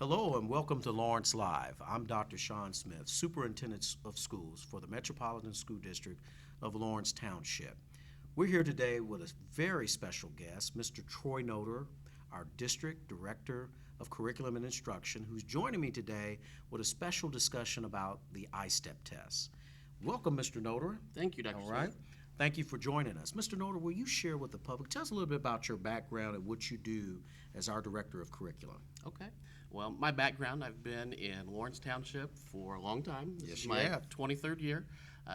Hello and welcome to Lawrence Live. I'm Dr. Sean Smith, Superintendent of Schools for the Metropolitan School District of Lawrence Township. We're here today with a very special guest, Mr. Troy Noter, our District Director of Curriculum and Instruction, who's joining me today with a special discussion about the ISTEP test. Welcome, Mr. Noter. Thank you, Dr. All right. Smith. Thank you for joining us. Mr. Noter, will you share with the public, tell us a little bit about your background and what you do as our Director of Curriculum? Okay. Well, my background, I've been in Lawrence Township for a long time. This Yes, is you my have. 23rd year.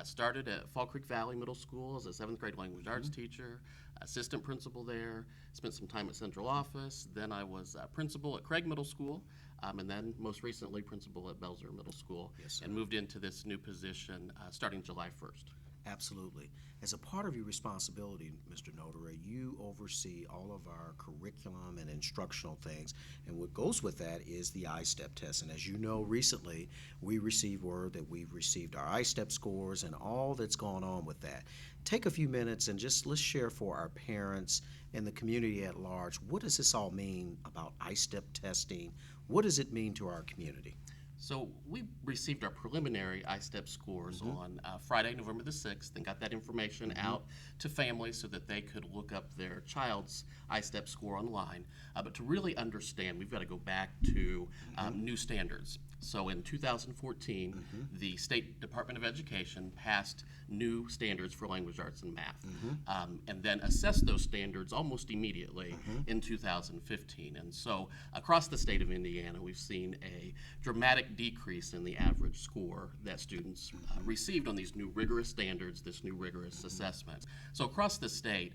Started at Fall Creek Valley Middle School as a 7th grade language arts teacher, assistant principal there, spent some time at central office. Then I was principal at Craig Middle School, and then most recently principal at Belzer Middle School, Yes, sir. and moved into this new position starting July 1st. Absolutely. As a part of your responsibility, Mr. Notary, you oversee all of our curriculum and instructional things, and what goes with that is the ISTEP test. And as you know, recently we received word that we've received our ISTEP scores and all that's gone on with that. Take a few minutes and just let's share for our parents and the community at large, what does this all mean about ISTEP testing? What does it mean to our community? So we received our preliminary ISTEP scores on Friday, November the 6th, and got that information out to families so that they could look up their child's ISTEP score online. But to really understand, we've got to go back to new standards. So in 2014, the State Department of Education passed new standards for language arts and math, and then assessed those standards almost immediately in 2015. And so across the state of Indiana, we've seen a dramatic decrease in the average score that students received on these new rigorous standards, this new rigorous assessment. So across the state,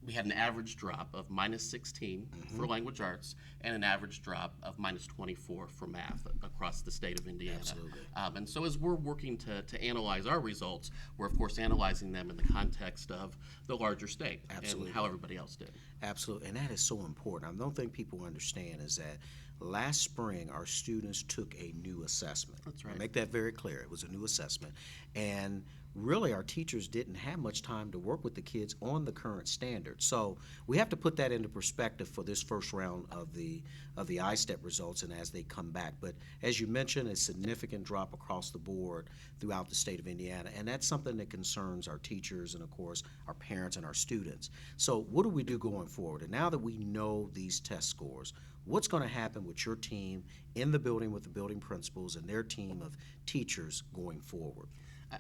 we had an average drop of -16 for language arts and an average drop of -24 for math across the state of Indiana. Absolutely. And so as we're working to analyze our results, we're of course analyzing them in the context of the larger state Absolutely. and how everybody else did. Absolutely, and that is so important. I don't think people understand is that last spring our students took a new assessment. That's right. I'll make that very clear. It was a new assessment, and really our teachers didn't have much time to work with the kids on the current standards. So we have to put that into perspective for this first round of the ISTEP results and as they come back. But as you mentioned, a significant drop across the board throughout the state of Indiana, and that's something that concerns our teachers and of course our parents and our students. So what do we do going forward? And now that we know these test scores, what's going to happen with your team in the building with the building principals and their team of teachers going forward?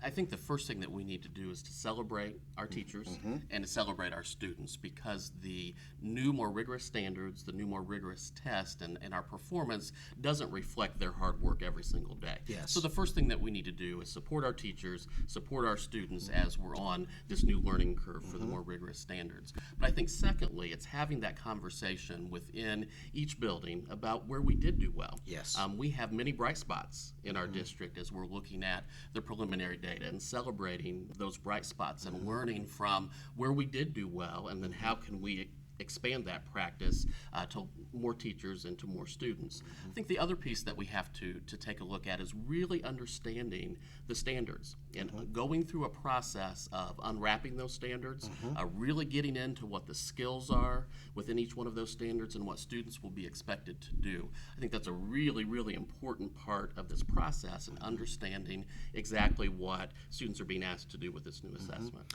I think the first thing that we need to do is to celebrate our teachers and to celebrate our students, because the new, more rigorous standards, the new, more rigorous test, and our performance doesn't reflect their hard work every single day. Yes. So the first thing that we need to do is support our teachers, support our students as we're on this new learning curve for the more rigorous standards. But I think secondly, it's having that conversation within each building about where we did do well. Yes. We have many bright spots in our district as we're looking at the preliminary data and celebrating those bright spots and learning from where we did do well, and then how can we expand that practice to more teachers and to more students. I think the other piece that we have to take a look at is really understanding the standards and going through a process of unwrapping those standards, really getting into what the skills are within each one of those standards and what students will be expected to do. I think that's a really, really important part of this process, and understanding exactly what students are being asked to do with this new assessment.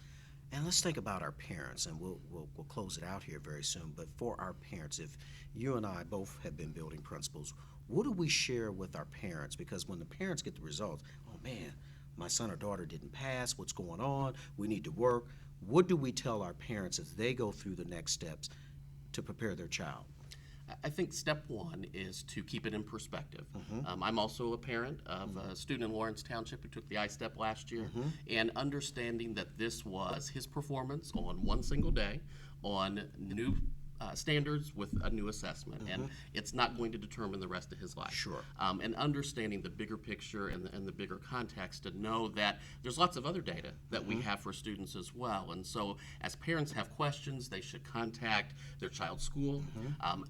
And let's think about our parents, and we'll close it out here very soon. But for our parents, if you and I both have been building principals, what do we share with our parents? Because when the parents get the results, oh man, my son or daughter didn't pass, what's going on? We need to work. What do we tell our parents as they go through the next steps to prepare their child? I think step one is to keep it in perspective. I'm also a parent of a student in Lawrence Township who took the ISTEP last year, and understanding that this was his performance on one single day on new standards with a new assessment, and it's not going to determine the rest of his life. Sure. And understanding the bigger picture and the bigger context, to know that there's lots of other data that we have for students as well. And so as parents have questions, they should contact their child's school,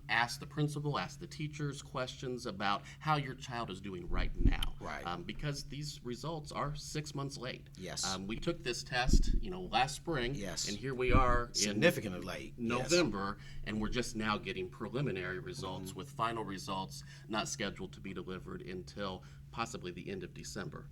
ask the principal, ask the teachers questions about how your child is doing right now. Right. Because these results are 6 months late. Yes. We took this test, last spring. Yes. And here we are Significantly late. in November, and we're just now getting preliminary results with final results not scheduled to be delivered until possibly the end of December.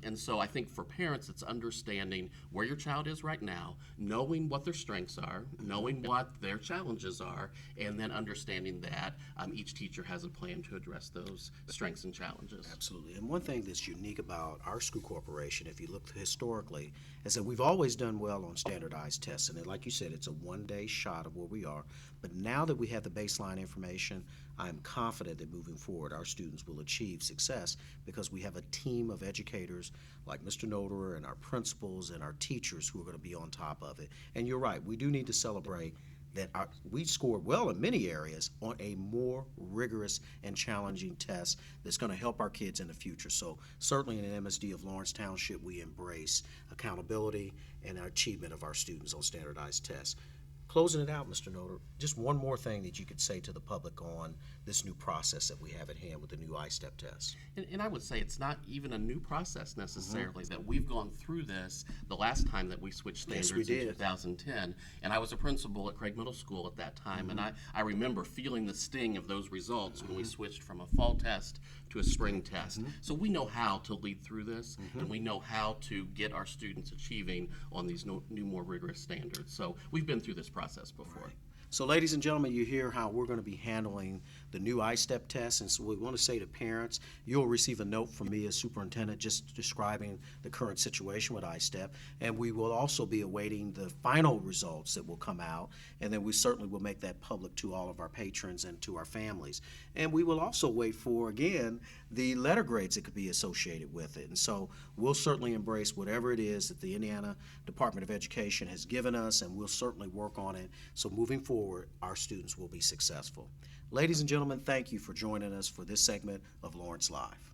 And so I think for parents, it's understanding where your child is right now, knowing what their strengths are, knowing what their challenges are, and then understanding that each teacher has a plan to address those strengths and challenges. Absolutely. And one thing that's unique about our school corporation, if you look historically, is that we've always done well on standardized tests. And like you said, it's a one-day shot of where we are. But now that we have the baseline information, I'm confident that moving forward, our students will achieve success because we have a team of educators like Mr. Noderer and our principals and our teachers who are going to be on top of it. And you're right, we do need to celebrate that we scored well in many areas on a more rigorous and challenging test that's going to help our kids in the future. So certainly in the MSD of Lawrence Township, we embrace accountability and our achievement of our students on standardized tests. Closing it out, Mr. Noder, just one more thing that you could say to the public on this new process that we have at hand with the new ISTEP test. And I would say it's not even a new process necessarily, that we've gone through this the last time that we switched standards Yes, we in did. 2010. And I was a principal at Craig Middle School at that time, and I remember feeling the sting of those results when we switched from a fall test to a spring test. So we know how to lead through this, and we know how to get our students achieving on these new, more rigorous standards. So we've been through this process before. So ladies and gentlemen, you hear how we're going to be handling the new ISTEP test, and so we want to say to parents, you'll receive a note from me as superintendent just describing the current situation with ISTEP, and we will also be awaiting the final results that will come out, and then we certainly will make that public to all of our patrons and to our families. And we will also wait for, again, the letter grades that could be associated with it. And so we'll certainly embrace whatever it is that the Indiana Department of Education has given us, and we'll certainly work on it. So moving forward, our students will be successful. Ladies and gentlemen, thank you for joining us for this segment of Lawrence Live.